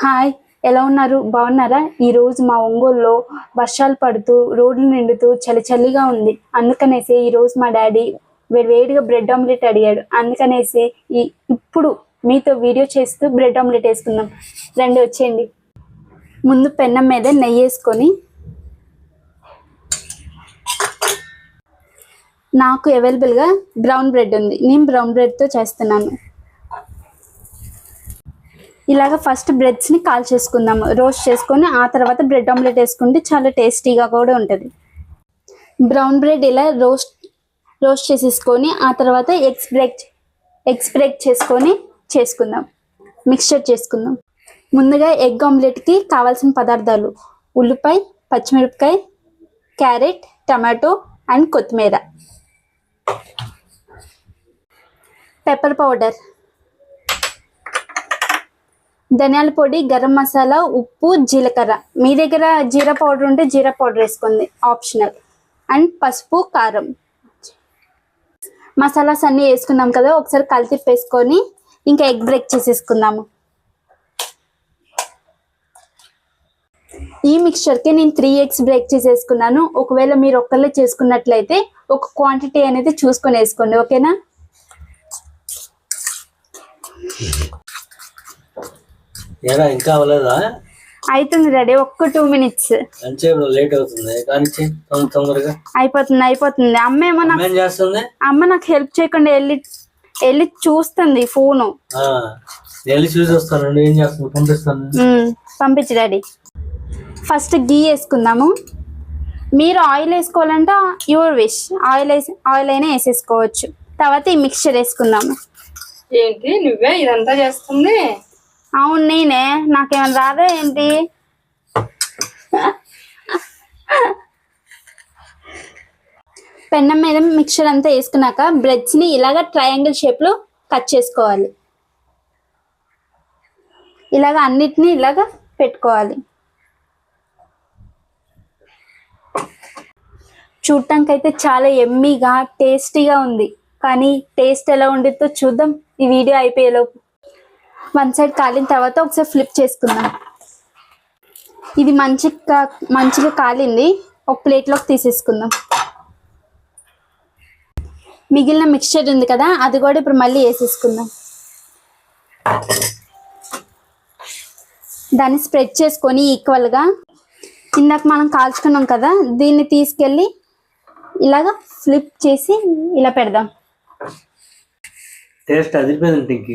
Hi, ఎలా ఉన్నారు? బాగున్నారా? ఈరోజు మా ఒంగోలులో వర్షాలు పడుతూ రోడ్లు నిండుతూ చలి చలిగా ఉంది. అందుకనేసి ఈరోజు మా డాడీ వేడిగా బ్రెడ్ ఆమ్లెట్ అడిగాడు. అందుకనేసి ఇప్పుడు మీతో వీడియో చేస్తూ బ్రెడ్ ఆమ్లెట్ వేసుకుందాం. రండి, వచ్చేయండి. ముందు పెన్నం మీద నెయ్యి వేసుకొని, నాకు అవైలబుల్గా బ్రౌన్ బ్రెడ్ ఉంది, నేను బ్రౌన్ బ్రెడ్తో చేస్తున్నాను. ఇలాగ ఫస్ట్ బ్రెడ్స్ని కాల్ చేసుకుందాము, రోస్ట్ చేసుకొని ఆ తర్వాత బ్రెడ్ ఆమ్లెట్ వేసుకుంటే చాలా టేస్టీగా కూడా ఉంటుంది. బ్రౌన్ బ్రెడ్ ఇలా రోస్ట్ చేసేసుకొని ఆ తర్వాత ఎగ్స్ బ్రేక్ చేసుకుందాం, మిక్స్చర్ చేసుకుందాం. ముందుగా ఎగ్ ఆమ్లెట్కి కావాల్సిన పదార్థాలు: ఉల్లిపాయ, పచ్చిమిరపకాయ, క్యారెట్, టమాటో అండ్ కొత్తిమీర, పెప్పర్ పౌడర్, ధనియాల పొడి, గరం మసాలా, ఉప్పు, జీలకర్ర. మీ దగ్గర జీరా పౌడర్ ఉంటే జీరా పౌడర్ వేసుకోండి, ఆప్షనల్. అండ్ పసుపు, కారం. మసాలాస్ అన్నీ వేసుకున్నాం కదా, ఒకసారి కలిపేసుకొని ఇంకా ఎగ్ బ్రేక్ చేసేసుకుందాము. ఈ మిక్స్చర్కి నేను 3 eggs బ్రేక్ చేసేసుకున్నాను. ఒకవేళ మీరు ఒక్కళ్ళే చేసుకున్నట్లయితే ఒక క్వాంటిటీ అనేది చూసుకొని వేసుకోండి, ఓకేనా? ఇంకా అవ్వలేదా? అవుతుంది డాడీ, ఒక్క 2 minutes. లేట్ అవుతుంది కానీ తొందరగా అయిపోతుంది. అమ్మ నాకు హెల్ప్ చేయకుండా వెళ్ళి చూస్తుంది ఫోను. పంపించు డాడీ. ఫస్ట్ గీ వేసుకుందాము. మీరు ఆయిల్ వేసుకోవాలంటే యువర్ విష్, ఆయిల్ అయినా వేసేసుకోవచ్చు. తర్వాత ఈ మిక్స్చర్ వేసుకుందాము. ఏంటి నువ్వే ఇదంతా చేస్తుంది? అవును, నేనే. నాకేమైనా రాదా ఏంటి? పెన్నం మీద మిక్చర్ అంతా వేసుకున్నాక బ్రెడ్స్ని ఇలాగ ట్రయాంగిల్ షేప్లో కట్ చేసుకోవాలి. ఇలాగ అన్నిటినీ ఇలాగ పెట్టుకోవాలి. చూడటానికి అయితే చాలా ఎమ్మీగా టేస్టీగా ఉంది, కానీ టేస్ట్ ఎలా ఉండిద్దో చూద్దాం ఈ వీడియో అయిపోయేలోపు. 1 side కాలిన తర్వాత ఒకసారి ఫ్లిప్ చేసుకుందాం. ఇది మంచిగా కాలింది, ఒక ప్లేట్లోకి తీసేసుకుందాం. మిగిలిన మిక్స్చర్ ఉంది కదా, అది కూడా ఇప్పుడు మళ్ళీ వేసేసుకుందాం. దాన్ని స్ప్రెడ్ చేసుకొని ఈక్వల్గా ఇందాక మనం కాల్చుకున్నాం కదా, దీన్ని తీసుకెళ్ళి ఇలాగా ఫ్లిప్ చేసి ఇలా పెడదాం. టేస్ట్ అదిరిపోయింది.